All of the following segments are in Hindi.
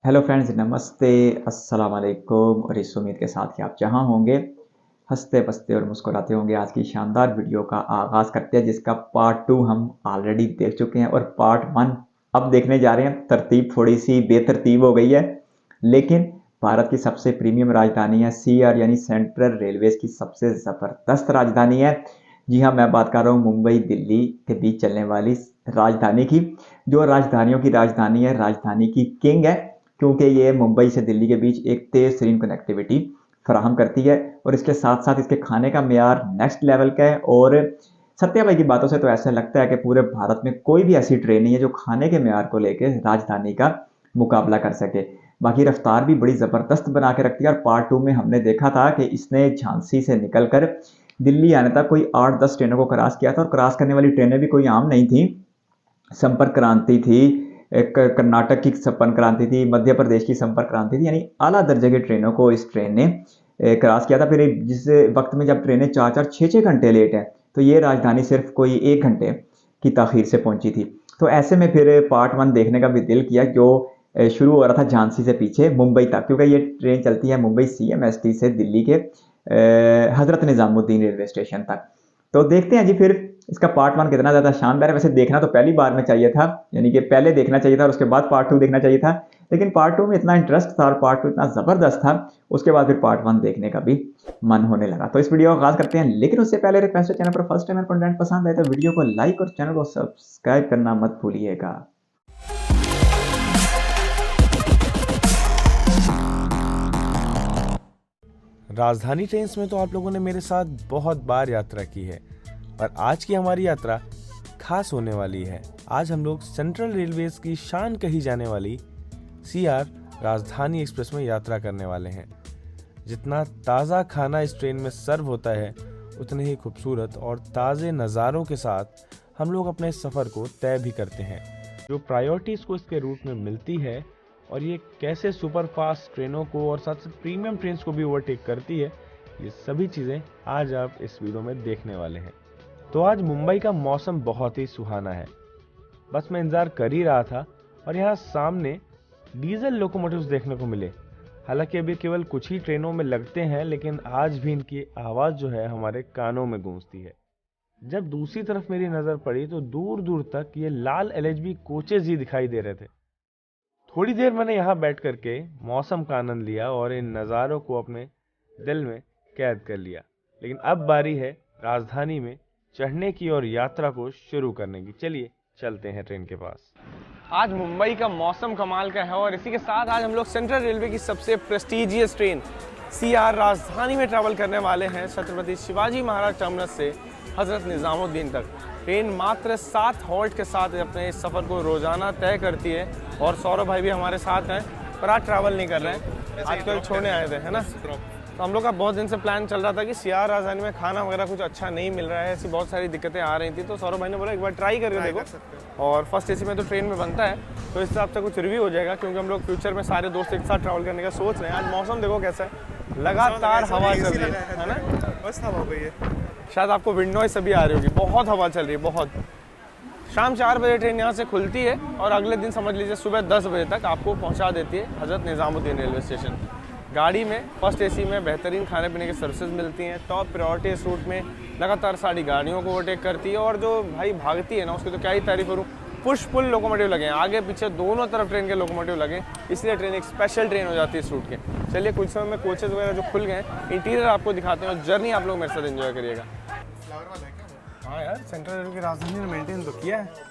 हेलो फ्रेंड्स, नमस्ते, अस्सलाम वालेकुम। और इस उम्मीद के साथ कि आप जहां होंगे हंसते बसते और मुस्कुराते होंगे, आज की शानदार वीडियो का आगाज़ करते हैं, जिसका पार्ट 2 हम ऑलरेडी देख चुके हैं और पार्ट 1 अब देखने जा रहे हैं। तरतीब थोड़ी सी बेतरतीब हो गई है, लेकिन भारत की सबसे प्रीमियम राजधानी है सीआर, यानी सेंट्रल रेलवेज की सबसे ज़बरदस्त राजधानी है। जी हाँ, मैं बात कर रहा हूँ मुंबई दिल्ली के बीच चलने वाली राजधानी की, जो राजधानियों की राजधानी है, राजधानी की किंग है, क्योंकि ये मुंबई से दिल्ली के बीच एक तेज तरीन कनेक्टिविटी फराहम करती है और इसके साथ साथ इसके खाने का मेयार नेक्स्ट लेवल का है। और सत्या भाई की बातों से तो ऐसा लगता है कि पूरे भारत में कोई भी ऐसी ट्रेन नहीं है जो खाने के मेयार को लेकर राजधानी का मुकाबला कर सके। बाकी रफ्तार भी बड़ी ज़बरदस्त बना के रखती है और पार्ट 2 में हमने देखा था कि इसने झांसी से निकलकर दिल्ली आने तक कोई 8-10 ट्रेनों को क्रॉस किया था, और क्रॉस करने वाली ट्रेनें भी कोई आम नहीं थी। संपर्क क्रांति थी, एक कर्नाटक की संपर्क क्रांति थी, मध्य प्रदेश की संपर्क क्रांति थी, यानी आला दर्जे की ट्रेनों को इस ट्रेन ने क्रॉस किया था। फिर जिस वक्त में जब ट्रेनें 4-4 6-6 घंटे लेट है, तो ये राजधानी सिर्फ कोई 1 घंटे की ताखीर से पहुंची थी। तो ऐसे में फिर पार्ट 1 देखने का भी दिल किया, जो शुरू हो रहा था झांसी से पीछे मुंबई तक, क्योंकि ये ट्रेन चलती है मुंबई सीएमएसटी से दिल्ली के हजरत निजामुद्दीन रेलवे स्टेशन तक। तो देखते हैं जी फिर इसका पार्ट 1 कितना ज़्यादा शानदार है। वैसे देखना तो पहली बार में चाहिए था, यानी कि पहले देखना चाहिए था और उसके बाद पार्ट 2 देखना चाहिए था, लेकिन पार्ट 2 में इतना इंटरेस्ट था और पार्ट 2 इतना ज़बरदस्त था, उसके बाद फिर पार्ट 1 देखने का भी मन होने लगा। तो इस वीडियो का आगाज़ करते हैं, लेकिन उससे पहले रिक्वेस्ट है, चैनल पर फर्स्ट टाइम कंटेंट पसंद आए तो वीडियो को लाइक और चैनल को सब्सक्राइब करना मत भूलिएगा। राजधानी ट्रेन्स में तो आप लोगों ने मेरे साथ बहुत बार यात्रा की है, और आज की हमारी यात्रा खास होने वाली है। आज हम लोग सेंट्रल रेलवेज की शान कही जाने वाली सीआर राजधानी एक्सप्रेस में यात्रा करने वाले हैं। जितना ताज़ा खाना इस ट्रेन में सर्व होता है, उतने ही खूबसूरत और ताज़े नज़ारों के साथ हम लोग अपने सफ़र को तय भी करते हैं। जो प्रायोरिटीज़ को इसके रूट में मिलती है और ये कैसे सुपर फास्ट ट्रेनों को और साथ साथ प्रीमियम ट्रेन्स को भी ओवरटेक करती है, ये सभी चीज़ें आज आप इस वीडियो में देखने वाले हैं। तो आज मुंबई का मौसम बहुत ही सुहाना है। बस मैं इंतज़ार कर ही रहा था और यहाँ सामने डीजल लोकोमोटिव्स देखने को मिले। हालांकि अभी केवल कुछ ही ट्रेनों में लगते हैं, लेकिन आज भी इनकी आवाज़ जो है हमारे कानों में गूंजती है। जब दूसरी तरफ मेरी नज़र पड़ी तो दूर दूर तक ये लाल एलएचबी कोचेज ही दिखाई दे रहे थे। थोड़ी देर मैंने यहाँ बैठ करके मौसम का आनंद लिया और इन नज़ारों को अपने दिल में कैद कर लिया। लेकिन अब बारी है राजधानी में चढ़ने की और यात्रा को शुरू करने की। चलिए चलते हैं ट्रेन के पास। आज मुंबई का मौसम कमाल का है और इसी के साथ आज हम लोग सेंट्रल रेलवे की सबसे प्रेस्टिजियस ट्रेन सीआर राजधानी में ट्रैवल करने वाले हैं, छत्रपति शिवाजी महाराज टर्मिनस से हजरत निजामुद्दीन तक। ट्रेन मात्र 7 हॉल्ट के साथ अपने इस सफ़र को रोज़ाना तय करती है और सौरभ भाई भी हमारे साथ हैं, पर आज ट्रैवल नहीं कर रहे हैं, आजकल छोड़ने आए थे, है ना। तो हम लोग का बहुत दिन से प्लान चल रहा था कि सीआर राजधानी में खाना वगैरह कुछ अच्छा नहीं मिल रहा है, ऐसी बहुत सारी दिक्कतें आ रही थी। तो सौरभ भाई ने बोला एक बार ट्राई करके देखो, और फर्स्ट एसी में तो ट्रेन में बनता है, तो इस हिसाब से कुछ रिव्यू हो जाएगा, क्योंकि हम लोग फ्यूचर में सारे दोस्त एक साथ ट्रैवल करने का सोच रहे हैं। आज मौसम देखो कैसा है, लगातार हवा चल रही है ना, बस हवा हो गई है। शायद आपको विंड नॉइज सभी आ रही होगी, बहुत हवा चल रही है बहुत। शाम 4 बजे ट्रेन यहाँ से खुलती है और अगले दिन समझ लीजिए सुबह 10 बजे तक आपको पहुँचा देती है हजरत निजामुद्दीन रेलवे स्टेशन। गाड़ी में फर्स्ट एसी में बेहतरीन खाने पीने की सर्विसेज मिलती हैं। टॉप प्रायोरिटी इस रूट में लगातार सारी गाड़ियों को ओवरटेक करती है, और जो भाई भागती है ना, उसकी तो क्या ही तारीफ करूँ। पुश पुल लोकोमोटिव लगे हैं, आगे पीछे दोनों तरफ ट्रेन के लोकोमोटिव लगे, इसलिए ट्रेन एक स्पेशल ट्रेन हो जाती है इस रूट के। चलिए कुछ समय में कोचेज वगैरह जो खुल गए हैं, इंटीरियर आपको दिखाते हैं और जर्नी आप लोग मेरे साथ एंजॉय करिएगा। हाँ यार, सेंट्रल रेलवे की राजधानी ने मेंटेन तो किया है।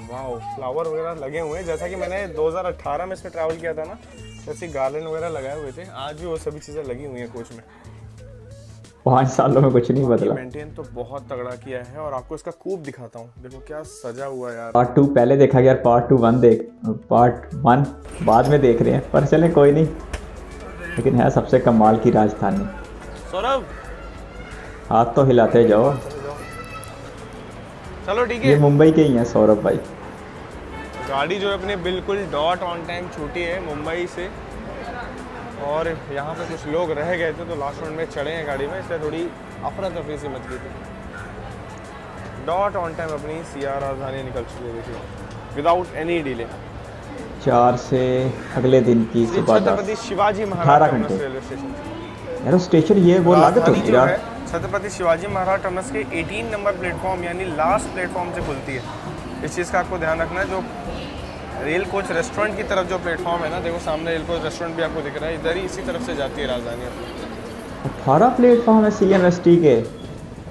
वाह, फ्लावर वगैरह लगे हुए हैं, जैसा कि मैंने 2018 में इसमें ट्रैवल किया था ना, जैसे गार्डन वगैरह लगाए हुए थे, आज भी वो सभी चीज़ें लगी हुई हैं कोच में। 5 सालों में कुछ नहीं बदला। मेंटेन तो बहुत तगड़ा किया है, और आपको इसका कूप दिखाता हूँ, देखो क्या सजा हुआ है यार। पार्ट 2 पहले देखा गया, पार्ट 2 पार्ट 1 बाद में देख रहे हैं, पर चले कोई नहीं, लेकिन है सबसे कमाल की राजधानी। सौरभ हाथ तो हिलाते जाओ। चलो ठीक है, ये मुंबई के ही हैं सौरभ भाई। गाड़ी जो है अपने बिल्कुल डॉट ऑन टाइम छूटी है मुंबई से, और यहाँ पे कुछ लोग रह गए थे तो लास्ट राउंड में चढ़े हैं गाड़ी में, इसलिए थोड़ी अफरा तफरी सी मच गई थी। डॉट ऑन टाइम अपनी सीआर राजधानी निकल चुकी थी विदाउट एनी डिले। 4 से अगले दिन की श्री सुबह छत्रपति 10। शिवाजी 18 महाराज घंटे। Terminus railway station. यार स्टेशन ये वो लागत राजधानी होती जो है। है छत्रपति शिवाजी महाराज टर्मिनस के 18 नंबर प्लेटफॉर्म यानी लास्ट प्लेटफॉर्म से खुलती है। इस चीज़ का आपको ध्यान रखना है। जो रेल कोच रेस्टोरेंट की तरफ जो प्लेटफॉर्म है ना, देखो सामने रेल कोच रेस्टोरेंट भी आपको दिख रहा है, इधर ही इसी तरफ से जाती है राजधानी। 18 प्लेटफॉर्म है CMST के,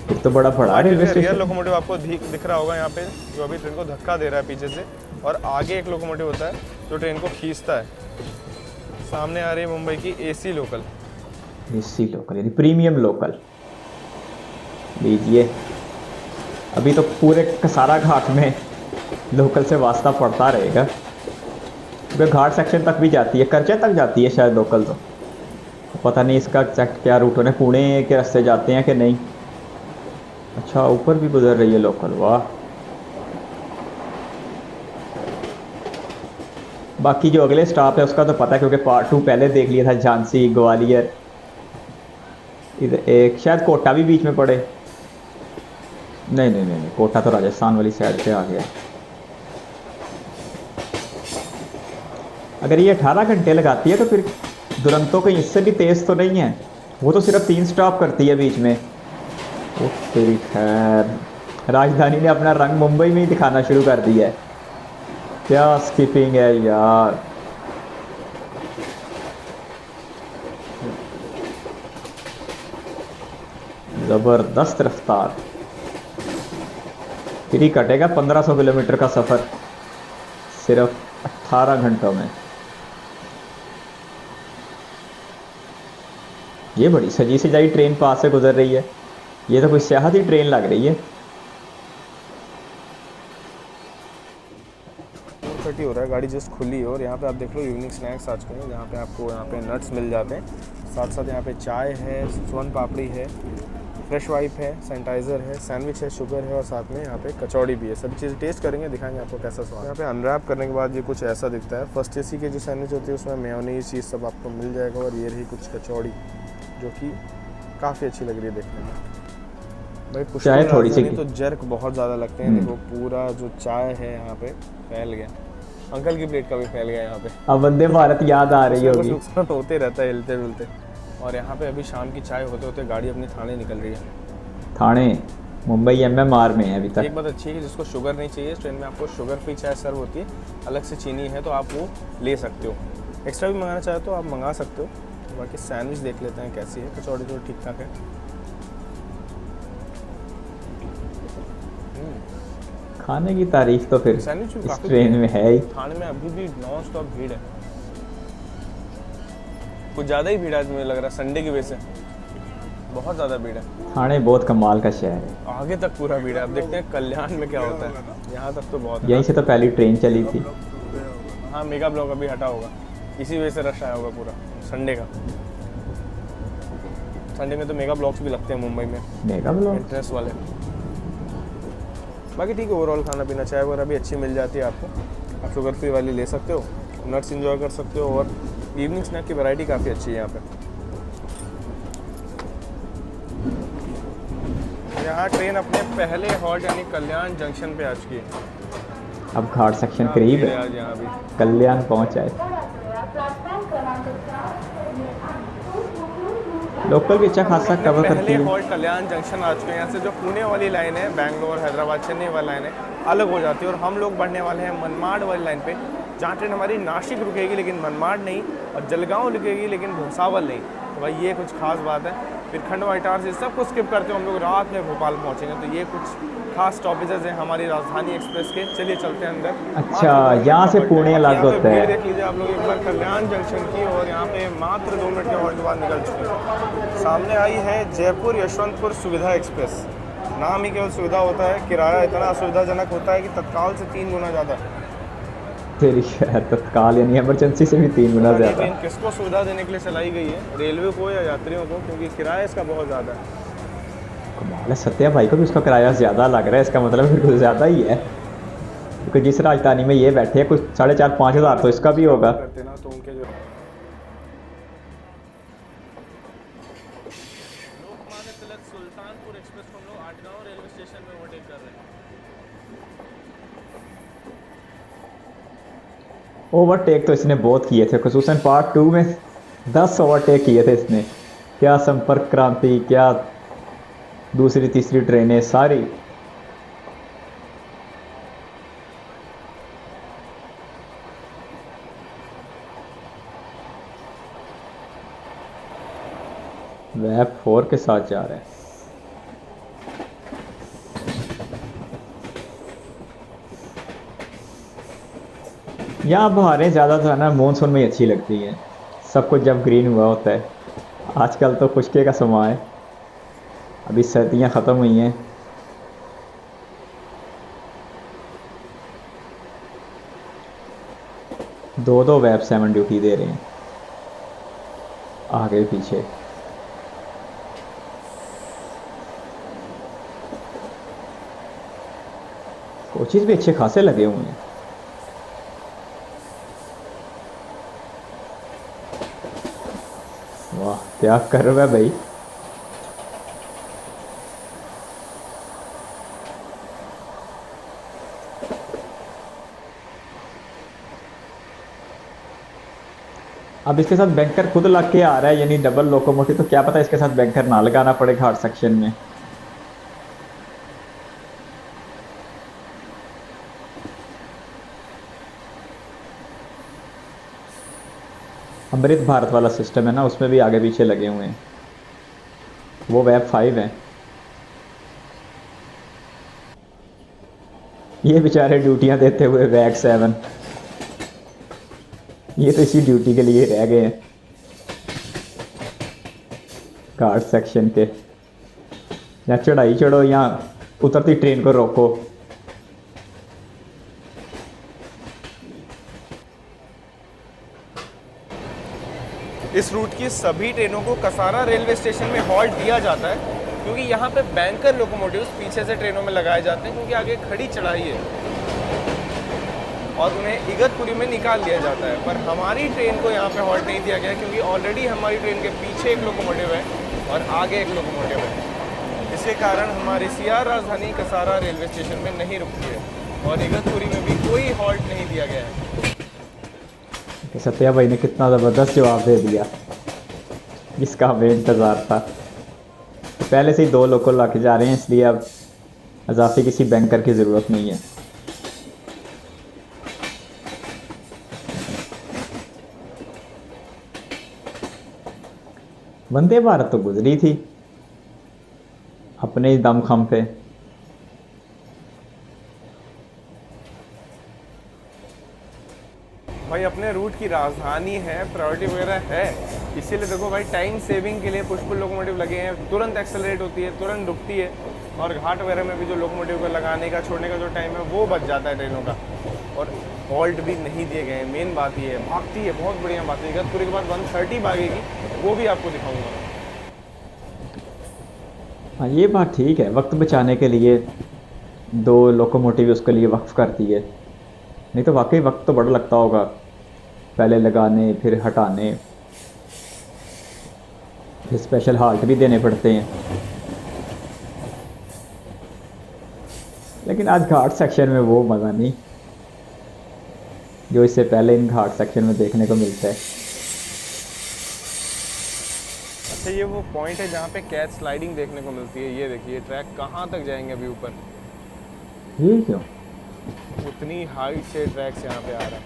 फिर तो बड़ा बड़ा रेलवे रियर स्टेशन। लोकोमोटिव आपको दिख रहा होगा यहाँ पे, जो अभी ट्रेन को धक्का दे रहा है पीछे से, और आगे एक लोकोमोटिव होता है जो ट्रेन को खींचता है। सामने आ रही है मुंबई की AC लोकल। AC लोकल यानी प्रीमियम लोकल। लीजिए, अभी तो पूरे कसारा घाट में लोकल से वास्ता पड़ता रहेगा। वो घाट सेक्शन तक भी जाती है, करचे तक जाती है शायद लोकल। तो पता नहीं इसका एग्जैक्ट क्या रूट होने, पुणे के रास्ते जाते हैं कि नहीं। अच्छा, ऊपर भी गुजर रही है लोकल, वाह। बाकी जो अगले स्टॉप है उसका तो पता है क्योंकि पार्ट 2 पहले देख लिया था। झांसी, ग्वालियर, इधर एक शायद कोटा भी बीच में पड़े। नहीं नहीं नहीं, कोटा तो राजस्थान वाली साइड पे आ गया। अगर ये 18 घंटे लगाती है तो फिर दुरंतो कहीं इससे भी तेज़ तो नहीं है। वो तो सिर्फ 3 स्टॉप करती है बीच में। ओ तेरी खैर, राजधानी ने अपना रंग मुंबई में ही दिखाना शुरू कर दिया है। क्या स्किपिंग है यार। ज़बरदस्त रफ्तार। फिर ही कटेगा 1500 किलोमीटर का सफ़र सिर्फ 18 घंटों में। ये बड़ी सजी सजाई ट्रेन पास से गुजर रही है। ये तो कोई सियाहती ट्रेन लग रही है। 4:30 हो रहा है, गाड़ी जस्ट खुली है। और यहाँ पे आप देख लो इवनिंग स्नैक्स आज के, जहाँ पे आपको यहाँ पे नट्स मिल जाते हैं। साथ साथ यहाँ पे चाय है, सोन पापड़ी है, फ्रेश वाइप है, सैनिटाइज़र है, सैंडविच है, शुगर है, और साथ में यहाँ पे कचौड़ी भी है। सभी चीज़ें टेस्ट करेंगे, दिखाएंगे आपको कैसा स्वाद। यहाँ पे अनरैप करने के बाद ये कुछ ऐसा दिखता है। फर्स्ट AC के जो सैंडविच होती है उसमें मेयोनीज चीज़ सब आपको मिल जाएगा। और ये रही कुछ कचौड़ी जो कि काफ़ी अच्छी लग रही है देखने में। भाई चाय थोड़ी सी तो जर्क बहुत ज़्यादा लगते हैं। देखो पूरा जो चाय है यहाँ पे फैल गया। अंकल की प्लेट का भी फैल गया यहाँ पे। अब वंदे भारत याद आ रही होगी। नुकसान होते रहता है हिलते डुलते। और यहाँ पे अभी शाम की चाय होते होते गाड़ी अपनी थाने निकल रही है। थाने मुंबई MMR में है अभी तक। एक बात अच्छी है कि जिसको शुगर नहीं चाहिए, ट्रेन में आपको शुगर फ्री चाय सर्व होती है। अलग से चीनी है तो आप वो ले सकते हो। एक्स्ट्रा भी मंगाना चाहे तो आप मंगा सकते हो। बाकी सैंडविच देख लेते हैं कैसी है। कचौड़ी तो ठीक ठाक है। खाने की तारीफ तो फिर सैंडविच भी इस काफ़ी ट्रेन में है ही। थाने में अभी भी नॉन स्टॉप भीड़ है। कुछ ज़्यादा ही भीड़ है आज मुझे लग रहा है, संडे की वजह से बहुत ज़्यादा भीड़ है। थाने बहुत कमाल का शहर है। आगे तक पूरा भीड़ है। अब देखते हैं कल्याण में क्या होता है। यहाँ तक तो बहुत है। यहीं से तो पहली ट्रेन चली थी। हाँ, मेगा ब्लॉक अभी हटा होगा, इसी वजह से रश आया होगा पूरा संडे का। संडे में तो मेगा ब्लॉक्स भी लगते हैं मुंबई में, मेगा ब्लॉक इंटरेस्ट वाले। बाकी ठीक है, ओवरऑल खाना पीना चाय वगैरह भी अच्छी मिल जाती है आपको। आप शुगर फ्री वाली ले सकते हो, नट्स इंजॉय कर सकते हो। और इवनिंग स्नैक की वैरायटी काफ़ी अच्छी है यहाँ पे। यहाँ ट्रेन अपने पहले हॉल्ट यानी कल्याण जंक्शन पे आ चुकी है। अब घाट सेक्शन करीब है, आज यहाँ भी कल्याण पहुंच जाए। लोकल भी अच्छा खासा कवर करती पहले है। हॉल्ट कल्याण जंक्शन आ चुके हैं। यहाँ से जो पुणे वाली लाइन है, बैंगलोर, हैदराबाद, चेन्नई वाली लाइन है, अलग हो जाती है। और हम लोग बढ़ने वाले हैं मनमाड वाली लाइन पे, जहाँ ट्रेन हमारी नासिक रुकेगी लेकिन मनमाड नहीं, और जलगांव रुकेगी लेकिन भूसावल नहीं। तो भाई ये कुछ खास बात है। फिर खंडवा, इटारसी सब कुछ स्किप करते हो हम लोग रात में भोपाल पहुँचेंगे। तो ये कुछ खास स्टॉपेजेस हैं हमारी राजधानी एक्सप्रेस के। चलिए चलते हैं अंदर। अच्छा, यहाँ से पुणे अलग होता है। देख लीजिए आप लोग एक बार कल्याण जंक्शन की, और यहाँ पे मात्र 2 मिनट के हॉल्ट के बाद निकल चुके हैं। सामने आई है जयपुर यशवंतपुर सुविधा एक्सप्रेस। नाम ही केवल सुविधा होता है, किराया इतना असुविधाजनक होता है कि तत्काल से 3 गुना ज़्यादा। तेरी शहर तत्काल यानी इमरजेंसी से भी 3 गुना ज़्यादा। ट्रेन किसको सुविधा देने के लिए चलाई गई है, रेलवे को या यात्रियों को? क्योंकि किराया इसका बहुत ज़्यादा है। कमाल है, सत्या भाई को भी उसका किराया ज़्यादा लग रहा है। इसका मतलब फिर कुछ ज़्यादा ही है, क्योंकि जिस राजधानी में ये बैठे हैं कुछ 4,500-5 हज़ार तो इसका भी होगा। करते ना तो उनके जो लोकमान्य तिलक सुल्तानपुर एक्सप्रेस को हम लोग आठगांव रेलवे स्टेशन में ओवरटेक कर रहे हैं। ओवरटेक तो इसने बहुत किए थे, खुसूसन पार्ट 2 में 10 ओवरटेक किए थे इसने। क्या संपर्क क्रांति, क्या दूसरी तीसरी ट्रेनें सारी। वेब 4 के साथ जा रहे हैं। यहाँ बहारें ज़्यादा तो है ना मानसून में ही अच्छी लगती हैं, सब कुछ जब ग्रीन हुआ होता है। आजकल तो खुशके का समय है, अभी सर्दियाँ ख़त्म हुई हैं। दो दो वेब 7 ड्यूटी दे रहे हैं आगे पीछे। कोचेस भी अच्छे खासे लगे हुए हैं। वाह क्या कर रहा है भाई। अब इसके साथ बैंकर खुद लग के आ रहा है, यानी डबल लोकोमोटिव, तो क्या पता इसके साथ बैंकर ना लगाना पड़े घाट सेक्शन में। अमृत भारत वाला सिस्टम है ना, उसमें भी आगे पीछे लगे हुए हैं। वो वेब 5 है। ये बेचारे ड्यूटियां देते हुए वेब 7, ये तो इसी ड्यूटी के लिए रह गए हैं घाट सेक्शन के। या चढ़ाई चढ़ो या उतरती ट्रेन को रोको। इस रूट की सभी ट्रेनों को कसारा रेलवे स्टेशन में हॉल्ट दिया जाता है, क्योंकि यहाँ पे बैंकर लोकोमोटिव्स पीछे से ट्रेनों में लगाए जाते हैं, क्योंकि आगे खड़ी चढ़ाई है और उन्हें इगतपुरी में निकाल दिया जाता है। पर हमारी ट्रेन को यहाँ पे हॉल्ट नहीं दिया गया, क्योंकि ऑलरेडी हमारी ट्रेन के पीछे एक लोकोमोटिव है और आगे एक लोकोमोटिव है। इसके कारण हमारी सीआर राजधानी कसारा रेलवे स्टेशन में नहीं रुकती है और इगतपुरी में भी कोई हॉल्ट नहीं दिया गया है। सत्या भाई ने कितना ज़बरदस्त जवाब दे दिया जिसका हमें इंतज़ार था। तो पहले से ही 2 लोकल लाके जा रहे हैं, इसलिए अब अजाफी किसी बैंकर की ज़रूरत नहीं है। वंदे भारत तो गुजरी थी अपने ही दमखम पे। भाई अपने रूट की राजधानी है, प्रायोरिटी वगैरह है, इसीलिए देखो भाई टाइम सेविंग के लिए पुश पुल लोकोमोटिव लगे हैं। तुरंत एक्सेलरेट होती है, तुरंत रुकती है और घाट वगैरह में भी जो लोकोमोटिव का लगाने का छोड़ने का जो टाइम है वो बच जाता है ट्रेनों का। और हॉल्ट भी नहीं दिए गए हैं, मेन बात ये है। भागती है, बहुत बढ़िया बात है। इगतपुरी के बाद 130 भागेगी, वो भी आपको दिखाऊंगा। हाँ ये बात ठीक है, वक्त बचाने के लिए 2 लोकोमोटिव उसके लिए वक्फ करती है, नहीं तो वाकई वक्त तो बड़ा लगता होगा, पहले लगाने फिर हटाने, फिर स्पेशल हाल्ट भी देने पड़ते हैं। लेकिन आज घाट सेक्शन में वो मज़ा नहीं जो इससे पहले इन घाट सेक्शन में देखने को मिलता है। अच्छा ये वो पॉइंट है जहाँ पे कैच स्लाइडिंग देखने को मिलती है। ये देखिए ट्रैक कहाँ तक जाएंगे अभी ऊपर। ये क्यों? उतनी हाइट से ट्रैक्स यहाँ पे आ रहा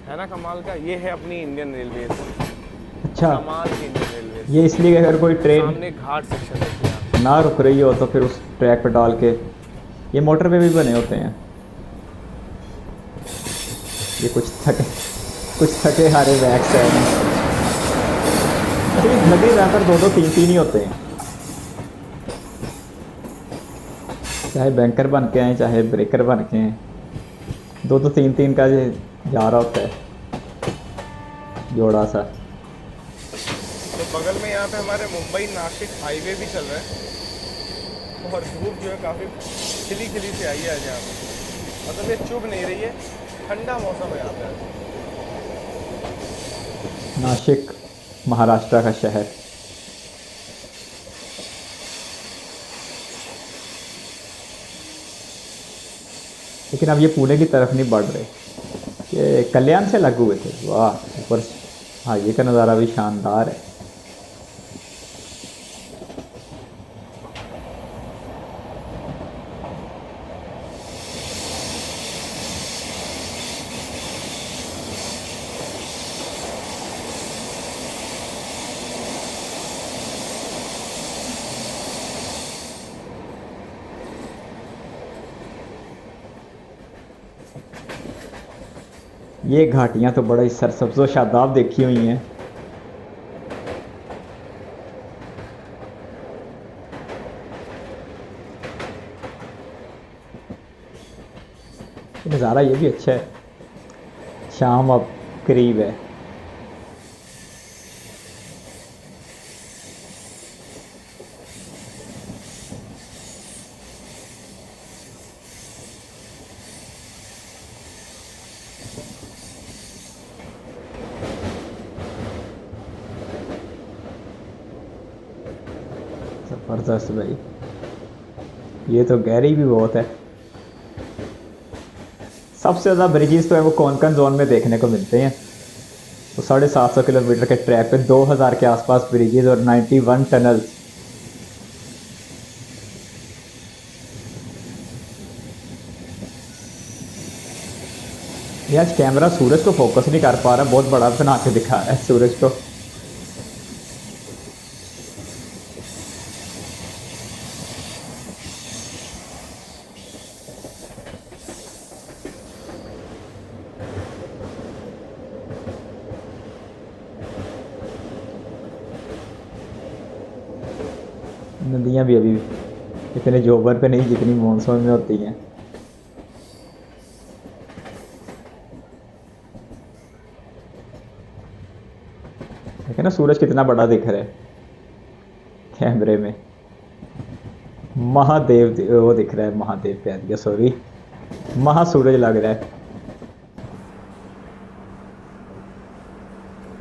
है ना, कमाल का। ये है अपनी इंडियन रेलवे, अच्छा कमाल की इंडियन रेलवे। ये इसलिए अगर कोई ट्रेन सामने घाट सेक्शन देखिए आप। ना रुक रही हो तो फिर उस ट्रैक पर डाल के, ये मोटरवे भी बने होते हैं। ये कुछ थके हारे वैक्स है, लगे ज़्यादातर 2-2 3-3 ही होते हैं, चाहे बैंकर बन के आए चाहे ब्रेकर बन के आए, 2-2 3-3 का ये जा रहा होता है जोड़ा सा। तो बगल में यहाँ पे हमारे मुंबई नासिक हाईवे भी चल रहा है और धूप जो है काफ़ी खिली खिली से आई है आज यहाँ पे, मतलब ये चुभ नहीं रही है, ठंडा मौसम है यहाँ पे। नासिक महाराष्ट्र का शहर। लेकिन अब ये पुणे की तरफ नहीं बढ़ रहे। ये कल्याण से लागू हुए थे। वाह ऊपर हाईवे का नज़ारा भी शानदार है। ये घाटियां तो बड़ा ही सरसब्ज़ो शादाब देखी हुई हैं। नज़ारा ये भी अच्छा है। शाम अब करीब है। ज़बरदस्त भाई, ये तो गहरी भी बहुत है। सबसे ज़्यादा ब्रिजेस तो है वो कोंकण जोन में देखने को मिलते हैं। तो 750 किलोमीटर के ट्रैक पे 2000 के आसपास ब्रिजेस और 91 टनल्स। ये आज कैमरा सूरज को फोकस नहीं कर पा रहा, बहुत बड़ा बना के दिखा रहा है सूरज को। नदियाँ भी अभी इतने जोबर पे नहीं जितनी मानसून में होती हैं। देखिए ना सूरज कितना बड़ा दिख रहा है कैमरे में। महादेव वो दिख रहा है, महादेव कह दिया सॉरी, महासूरज लग रहा है।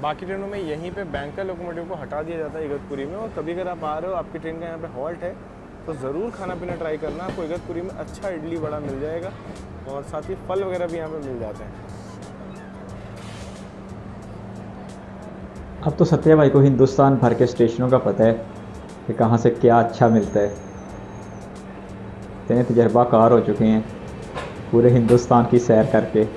बाकी ट्रेनों में यहीं पे बैंकर लोकोमोटिव को हटा दिया जाता है इगतपुरी में। और कभी अगर आप आ रहे हो, आपकी ट्रेन का यहाँ पे हॉल्ट है, तो ज़रूर खाना पीना ट्राई करना। आपको इगतपुरी में अच्छा इडली बड़ा मिल जाएगा और साथ ही फल वगैरह भी यहाँ पे मिल जाते हैं। अब तो सत्या भाई को हिंदुस्तान भर के स्टेशनों का पता है कि कहाँ से क्या अच्छा मिलता है। इतने तजर्बाकार हो चुके हैं पूरे हिंदुस्तान की सैर करके।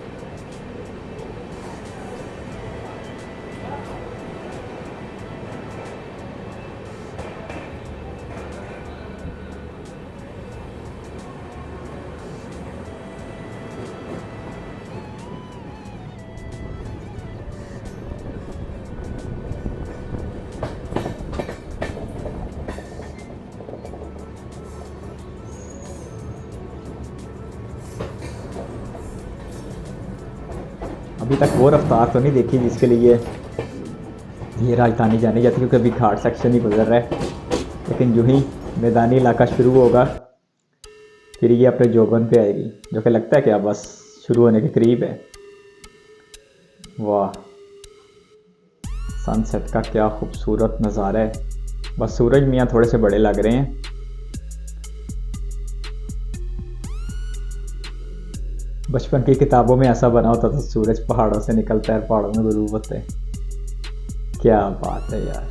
अभी तक वो रफ्तार तो नहीं देखी जिसके लिए ये राजधानी जानी जाती, क्योंकि अभी घाट सेक्शन ही गुजर रहा है। लेकिन जो ही मैदानी इलाका शुरू होगा फिर ये अपने जोबन पे आएगी, जो कि लगता है कि अब बस शुरू होने के करीब है। वाह सनसेट का क्या खूबसूरत नज़ारा है। बस सूरज मियाँ थोड़े से बड़े लग रहे हैं। बचपन की किताबों में ऐसा बना होता था, सूरज पहाड़ों से निकलता है, पहाड़ों में गुरूब होते हैं। क्या बात है यार,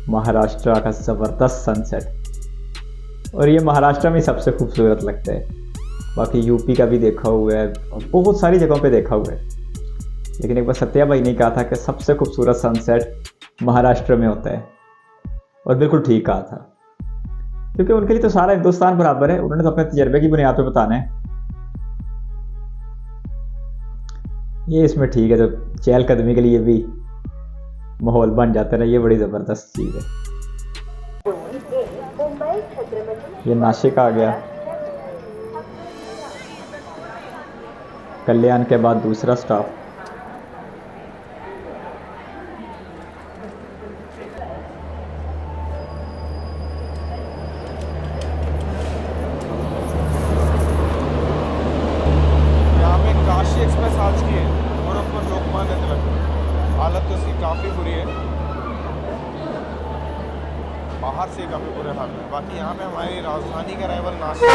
महाराष्ट्र का ज़बरदस्त सनसेट। और ये महाराष्ट्र में सबसे खूबसूरत लगता है। बाकी यूपी का भी देखा हुआ है और बहुत सारी जगहों पे देखा हुआ है, लेकिन एक बार सत्या भाई ने कहा था कि सबसे खूबसूरत सनसेट महाराष्ट्र में होता है, और बिल्कुल ठीक कहा था, क्योंकि उनके लिए तो सारा हिंदुस्तान बराबर है। उन्होंने तो अपने तजर्बे की बुनियाद पर बताना है। ये इसमें ठीक है, तो चहलकदमी के लिए भी माहौल बन जाता है, ये बड़ी ज़बरदस्त चीज़ है। ये नासिक आ गया, कल्याण के बाद दूसरा स्टॉप। काशी एक्सप्रेस आज की है और ऊपर लोकमान्य तिलक, हालत तो इसकी काफ़ी बुरी है, बाहर से काफ़ी बुरे हाल है। बाकी यहाँ पे हमारी राजधानी का अराइवल नासिक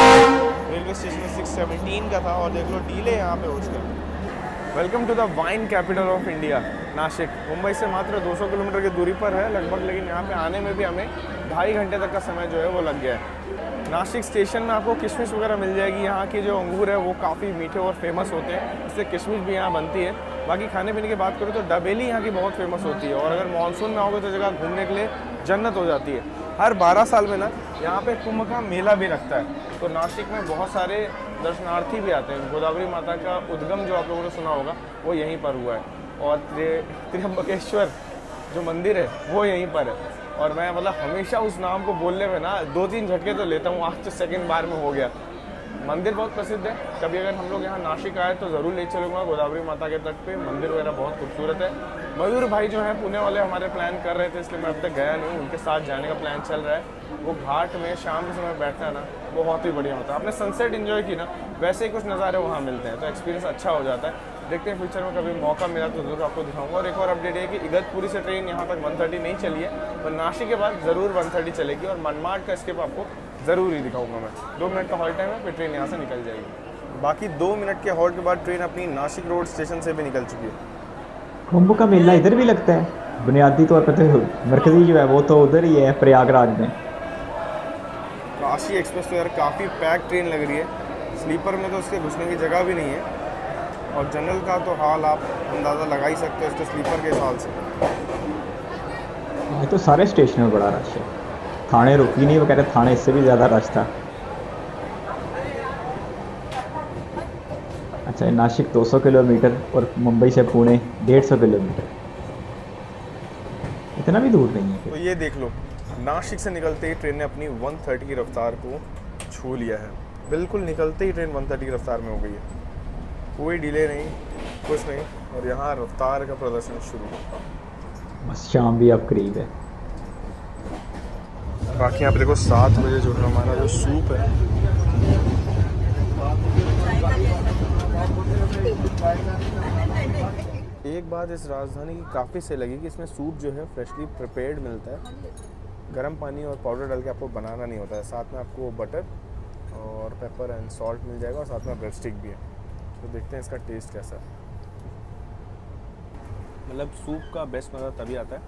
रेलवे स्टेशन 6:17 का था और देख लो डीले यहाँ पे हो चुका है। Welcome to the wine capital of India, Nashik. Mumbai से मात्र 200 किलोमीटर की दूरी पर है लगभग, लेकिन यहाँ पे आने में भी हमें 2.5 घंटे तक का समय जो है वो लग गया है। नासिक स्टेशन में आपको किशमिश वगैरह मिल जाएगी। यहाँ की जो अंगूर है वो काफ़ी मीठे और फेमस होते हैं, इससे किशमिश भी यहाँ बनती है। बाकी खाने पीने की बात करूँ तो दाबेली यहाँ की बहुत फेमस होती है, और अगर मानसून में आओगे तो जगह घूमने के लिए जन्नत हो जाती है। हर 12 साल में ना यहाँ पे कुंभ का मेला भी लगता है, तो नासिक में बहुत सारे दर्शनार्थी भी आते हैं। गोदावरी माता का उद्गम जो आप लोगों ने सुना होगा वो यहीं पर हुआ है, और त्र्यंबकेश्वर जो मंदिर है वो यहीं पर है। और मैं मतलब हमेशा उस नाम को बोलने में ना 2-3 झटके तो लेता हूँ, आज तो सेकंड बार में हो गया। मंदिर बहुत प्रसिद्ध है, कभी अगर हम लोग यहाँ नासिक आए तो ज़रूर ले चलूँगा गोदावरी माता के तट पे। मंदिर वगैरह बहुत खूबसूरत है। मयूर भाई जो है पुणे वाले हमारे प्लान कर रहे थे, इसलिए मैं अब तक गया नहीं, उनके साथ जाने का प्लान चल रहा है। वो घाट में शाम के समय बैठना है ना, बहुत ही बढ़िया होता है। आपने सनसेट इन्जॉय की ना, वैसे ही कुछ नज़ारे वहाँ मिलते हैं, तो एक्सपीरियंस अच्छा हो जाता है। देखते हैं फ्यूचर में कभी मौका मिला तो ज़रूर आपको दिखाऊंगा। और एक और अपडेट है कि इगतपुरी से ट्रेन यहाँ तक 130 नहीं चली है, पर नासिक के बाद ज़रूर 130 चलेगी, और मनमाड का स्किप आपको ज़रूर ही दिखाऊंगा मैं। 2 मिनट का हॉल्ट टाइम है, फिर ट्रेन यहाँ से निकल जाएगी। बाकी 2 मिनट के हॉल्ट के बाद ट्रेन अपनी नासिक रोड स्टेशन से भी निकल चुकी है। कुंभ का मेला इधर भी लगता है? बुनियादी तौर पर तो मरकज़ी जो है वो तो उधर ही है, प्रयागराज में। काशी एक्सप्रेस तो यार काफ़ी पैक ट्रेन लग रही है, स्लीपर में तो उसके घुसने की जगह भी नहीं है, और जनरल का तो हाल आप अंदाज़ा लगा ही सकते हो इसके स्लीपर के हाल से। ये तो सारे स्टेशन में बड़ा रश है। थाने रुकी नहीं, वो कह रहे थाने इससे भी ज़्यादा रश था। अच्छा, ये नासिक 200 किलोमीटर और मुंबई से पुणे 150 किलोमीटर, इतना भी दूर नहीं है। तो ये देख लो, नासिक से निकलते ही ट्रेन ने अपनी 130 की रफ्तार को छू लिया है। बिल्कुल निकलते ही ट्रेन 130 की रफ्तार में हो गई है, कोई डिले नहीं, कुछ नहीं, और यहाँ रफ्तार का प्रदर्शन शुरू। बस शाम भी अब करीब है। बाकी यहाँ पे देखो 7 बजे जो हमारा जो सूप है, एक बात इस राजधानी की काफ़ी सही लगी कि इसमें सूप जो है फ्रेशली प्रिपेयर्ड मिलता है। गर्म पानी और पाउडर डाल के आपको बनाना नहीं होता है। साथ में आपको बटर और पेपर एंड सॉल्ट मिल जाएगा, और साथ में ब्रेड स्टिक भी है। तो देखते हैं इसका टेस्ट कैसा है। मतलब सूप का बेस्ट मज़ा तभी आता है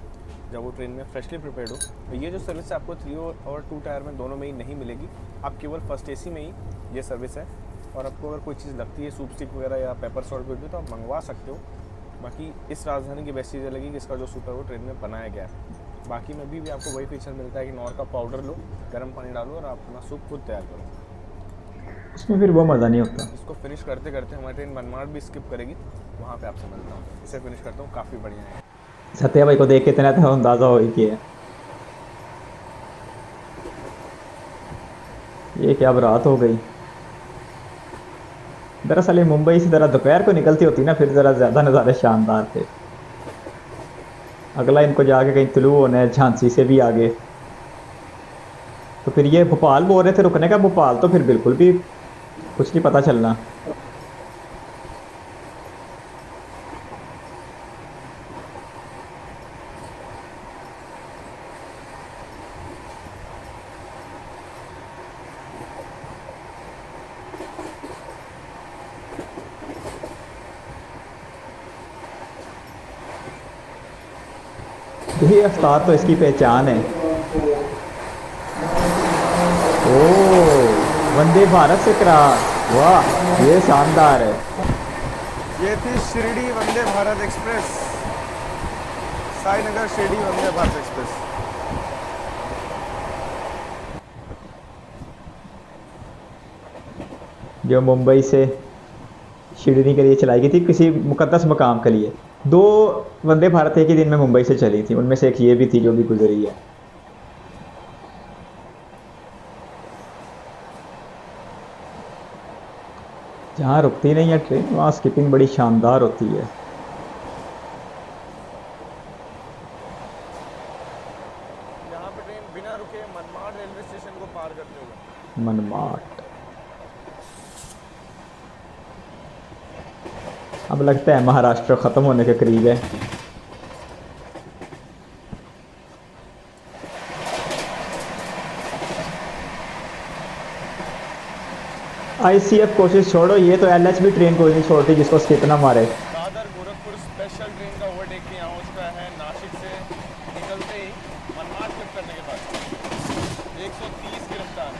जब वो ट्रेन में फ्रेशली प्रिपेयर्ड हो। तो ये जो सर्विस है आपको 3 और 2 टायर में दोनों में ही नहीं मिलेगी, आप केवल फर्स्ट एसी में ही ये सर्विस है। और आपको अगर कोई चीज़ लगती है सूप स्टिक वगैरह या पेपर सॉल्ट भी, तो आप मंगवा सकते हो। बाकी इस राजधानी की बेस्ट चीज़ लगी कि इसका जो सूप है वो ट्रेन में बनाया गया है। बाकी में भी आपको वही फीचर मिलता है कि नॉर का पाउडर लो, गर्म पानी डालो और आप अपना सूप खुद तैयार करो। उसमें फिर वो मज़ा नहीं होता। इसको फिनिश करते करते हमारी ट्रेन मनमाड भी स्किप करेगी, वहाँ पे आपसे मिलता हूँ। इसे फिनिश करता हूँ, काफ़ी बढ़िया है। सत्या भाई को देख के इतना तो अंदाज़ा हो ही गया। ये क्या बात हो गई। दरअसल ये मुंबई से ज़रा दोपहर को निकलती होती ना, फिर ज़रा ज़्यादा नज़ारे शानदार थे। अगला इनको जाके कहीं तुलू होना है, झांसी से भी आगे। तो फिर ये भोपाल बोल रहे थे रुकने का, भोपाल तो फिर बिल्कुल भी कुछ नहीं पता चलना। ये अवतार तो इसकी पहचान है। ओह, वंदे भारत से क्रॉस, वाह ये शानदार है। ये थी शिरडी वंदे भारत एक्सप्रेस, साईनगर शिरडी वंदे भारत एक्सप्रेस। जो मुंबई से शिरडी के लिए चलाई गई थी, किसी मुकद्दस मकाम के लिए। 2 वंदे भारत एक ही दिन में मुंबई से चली थी, उनमें से एक ये भी थी जो भी गुजरी है। जहाँ रुकती नहीं है ट्रेन, वहाँ स्किपिंग बड़ी शानदार होती है। यहाँ पे ट्रेन बिना रुके मनमाड रेलवे स्टेशन को पार करते हुए। मनमाड। अब लगता है महाराष्ट्र ख़त्म होने के करीब है। ICF कोशिश छोड़ो, ये तो LH भी ट्रेन कोई नहीं छोड़ती जिसको स्किप ना मारे। जबलपुर स्पेशल ट्रेन का ओवरटेक भी यहाँ हो चुका है। नासिक से निकलते ही मनमाड क्लिक करने के बाद 130 की रफ्तार।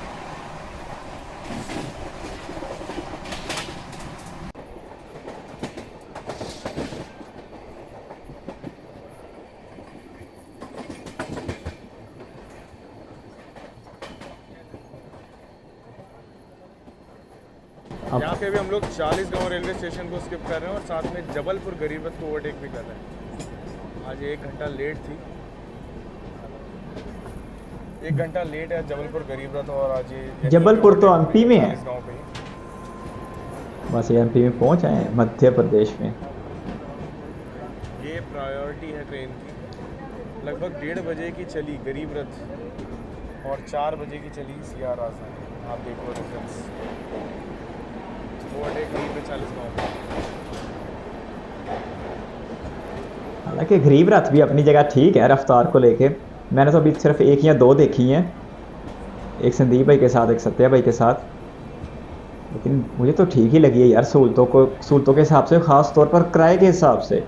यहाँ पे भी हम लोग 40 गांव रेलवे स्टेशन को स्किप कर रहे हैं और साथ में जबलपुर गरीब रथ को ओवरटेक भी कर रहे हैं। आज 1 घंटा लेट थी, 1 घंटा लेट है जबलपुर गरीब रथ। और आज ये जबलपुर तो एमपी में है, इस गांव पे ही। बस एमपी में पहुंच आए हैं, मध्य प्रदेश में। ये प्रायोरिटी है ट्रेन की। लगभग 1:30 बजे की चली गरीब रथ और 4 बजे की चली सीआर राजधानी। आप देख लो डिफरेंस। ओवरटेक कहीं पे 40 गाँव। हालांकि गरीब रथ भी अपनी जगह ठीक है रफ्तार को लेके। मैंने तो अभी सिर्फ 1 या 2 देखी हैं, एक संदीप भाई के साथ, एक सत्या भाई के साथ, लेकिन मुझे तो ठीक ही लगी है यार। सहूलतों के हिसाब से, ख़ास तौर पर किराए के हिसाब से।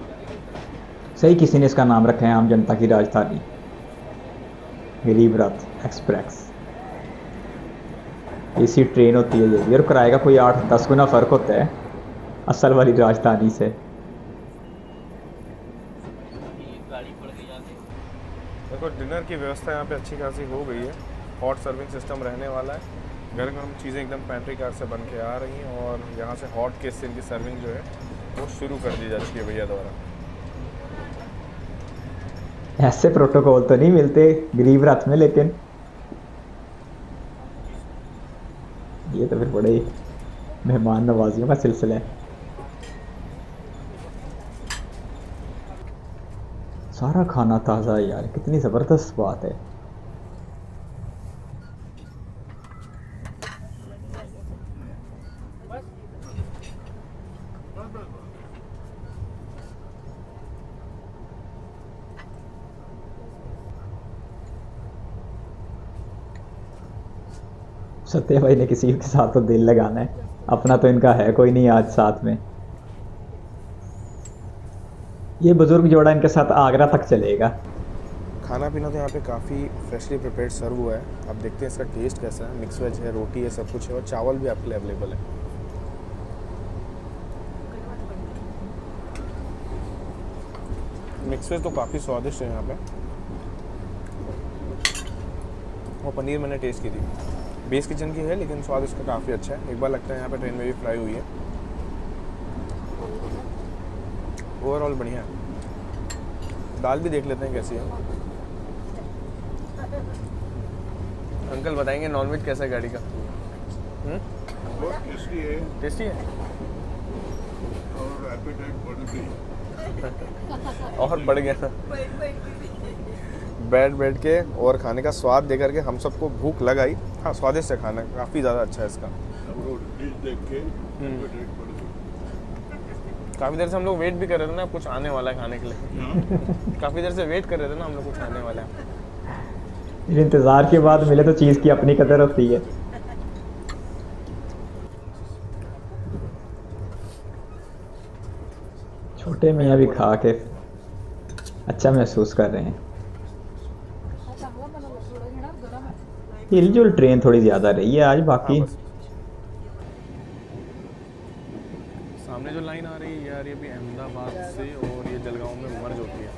सही किसी ने इसका नाम रखा है, आम जनता की राजधानी गरीब रथ एक्सप्रेस। एसी ट्रेन होती है ये भी, और किराए का कोई 8-10 गुना फ़र्क होता है असल वाली राजधानी से। देखो डिनर की व्यवस्था यहाँ पे अच्छी खासी हो गई है। हॉट सर्विंग सिस्टम रहने वाला है। गर्म गर्म चीज़ें एकदम पेंट्री कार से बन के आ रही हैं और यहाँ से हॉट केस से इनकी सर्विंग जो है वो शुरू कर दी जा चुकी है भैया द्वारा। ऐसे प्रोटोकॉल तो नहीं मिलते गरीब रथ में, लेकिन ये तो फिर बड़े ही मेहमान नवाजियों का सिलसिला है। सारा खाना ताज़ा है यार, कितनी ज़बरदस्त बात है। सत्य भाई ने किसी के साथ तो दिल लगाना है, अपना तो इनका है कोई नहीं आज साथ में। ये बुजुर्ग जोड़ा इनके साथ आगरा तक चलेगा। खाना पीना तो यहाँ पे काफ़ी फ्रेशली प्रिपेयर्ड सर्व हुआ है। आप देखते हैं इसका टेस्ट कैसा है। मिक्स वेज है, रोटी है, सब कुछ है और चावल भी आपके लिए अवेलेबल है। मिक्स वेज तो काफ़ी स्वादिष्ट है यहाँ पे। और पनीर मैंने टेस्ट की थी, बेस किचन की है लेकिन स्वाद इसका काफ़ी अच्छा है। एक बार लगता है यहाँ पे ट्रेन में भी फ्राई हुई है। ओवरऑल बढ़िया है। दाल भी देख लेते हैं कैसी है। अंकल बताएंगे नॉनवेज कैसा है गाड़ी का? बहुत टेस्टी है टेस्टी है और एपेटाइट बढ़ गई। और बढ़ गया बैठ के और खाने का स्वाद देकर के हम सबको भूख लगाई। हाँ स्वादिष्ट है खाना, काफ़ी ज़्यादा अच्छा है इसका। हमको डिश देख के एपेटाइट बढ़ गई। काफ़ी देर से हम लोग वेट भी कर रहे थे ना, कुछ आने वाला है खाने के लिए। काफ़ी देर से वेट कर रहे थे ना हम लोग, कुछ आने वाला है। इंतज़ार के बाद मिले तो चीज़ की अपनी कदर होती है। छोटे मियाँ भी खा के अच्छा महसूस कर रहे हैं। हिलजुल ट्रेन थोड़ी ज़्यादा रही है आज, बाकी सामने जो लाइन आ रही है यार, ये भी अहमदाबाद से और ये जलगांव में मर्ज होती है।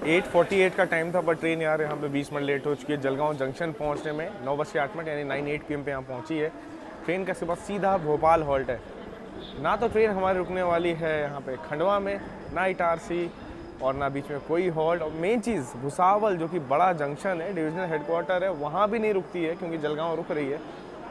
एट 48 का टाइम था पर ट्रेन यार यहाँ पे 20 मिनट लेट हो चुकी है। जलगांव जंक्शन पहुँचने में 9:08 यानी 9:08 PM पे यहाँ पहुँची है ट्रेन। का इसके बाद सीधा भोपाल हॉल्ट है। ना तो ट्रेन हमारी रुकने वाली है यहाँ पे खंडवा में, ना इटारसी और ना बीच में कोई हॉल्ट। और मेन चीज़ भुसावल जो कि बड़ा जंक्शन है, डिविजनल हेडक्वार्टर है, वहाँ भी नहीं रुकती है क्योंकि जलगांव रुक रही है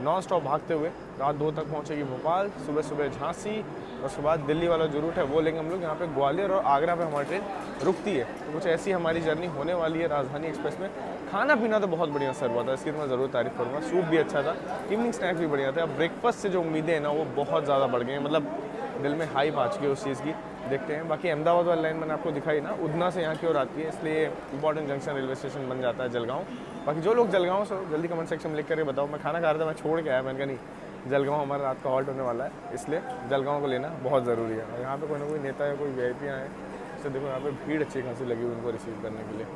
नॉन स्टॉप भागते हुए। रात 2 तक पहुँचेगी भोपाल, सुबह सुबह झांसी और उसके बाद दिल्ली वाला जो रूट है वो लेंगे हम लोग। यहाँ पे ग्वालियर और आगरा पे हमारी ट्रेन रुकती है। तो कुछ ऐसी हमारी जर्नी होने वाली है राजधानी एक्सप्रेस में। खाना पीना तो बहुत बढ़िया सर्व हुआ था, इसकी तो मैं ज़रूर तारीफ़ करूँगा। सूप भी अच्छा था, इवनिंग स्नैक्स भी बढ़िया था। अब ब्रेकफास्ट से जो उम्मीदें हैं ना वो बहुत ज़्यादा बढ़ गई हैं, मतलब दिल में हाइप आ चुकी है उस चीज़ की। देखते हैं। बाकी अहमदाबाद वाली लाइन मैंने आपको दिखाई ना, उधना से यहाँ की ओर आती है, इसलिए इंपॉर्टेंट जंक्शन रेलवे स्टेशन बन जाता है जलगांव। बाकी जो लोग जलगांव से हो जल्दी कमेंट सेक्शन में लिख करके बताओ। मैं खाना खा रहा था, मैं छोड़ के आया, मैंने कहा नहीं जलगांव हमारा रात का हॉल्ट होने वाला है, इसलिए जलगांव को लेना बहुत ज़रूरी है। और यहाँ पे कोई ना कोई नेता या कोई VIP आए, इससे देखो यहाँ पे भीड़ अच्छी खासी लगी हुई उनको रिसीव करने के लिए।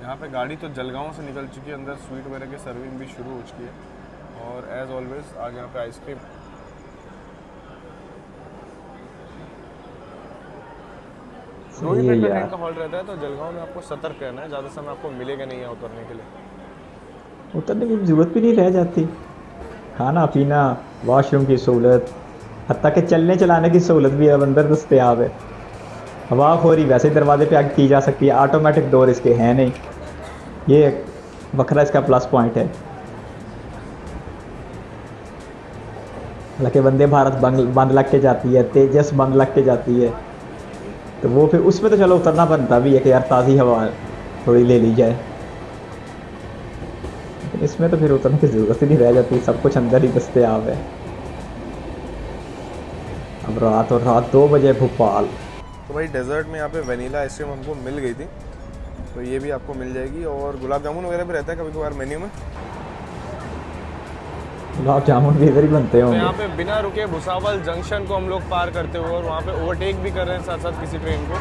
यहाँ पे गाड़ी तो जलगांव से निकल चुकी है, अंदर स्वीट वगैरह की सर्विंग भी शुरू हो चुकी है। और एज ऑलवेज आज यहाँ पे आइसक्रीम। दो ही मिनट का ट्रेन का हॉल्ट रहता है, तो जलगांव में आपको सतर्क रहना है, ज़्यादा समय आपको मिलेगा नहीं यहाँ उतरने के लिए। उतरने की जरूरत भी नहीं रह जाती। खाना पीना, वॉशरूम की सहूलत, हत्ता के चलने चलाने की सहूलत भी अब अंदर दस्तयाब है। हवाखोरी वैसे दरवाजे पे आगे की जा सकती है, ऑटोमेटिक डोर इसके हैं नहीं, ये बखरा इसका प्लस पॉइंट है। हालांकि वंदे भारत बंद लग के जाती है, तेजस बंद लग के जाती है, तो वो फिर उसमें तो चलो उतरना बनता भी है कि यार ताज़ी हवा थोड़ी ले ली जाए, लेकिन इसमें तो फिर उतरने की ज़रूरत ही नहीं रह जाती, सब कुछ अंदर ही दस्तयाब है। अब रात 2 बजे भोपाल। तो भाई डेजर्ट में यहाँ पे वनीला आइसक्रीम हमको मिल गई थी, तो ये भी आपको मिल जाएगी। और गुलाब जामुन वगैरह भी रहता है कभी कभार मेन्यू में। गुलाब जामुन भी इधर ही बनते तो होंगे। यहाँ पे बिना रुके भुसावल जंक्शन को हम लोग पार करते हुए और वहाँ पे ओवरटेक भी कर रहे हैं साथ साथ किसी ट्रेन को।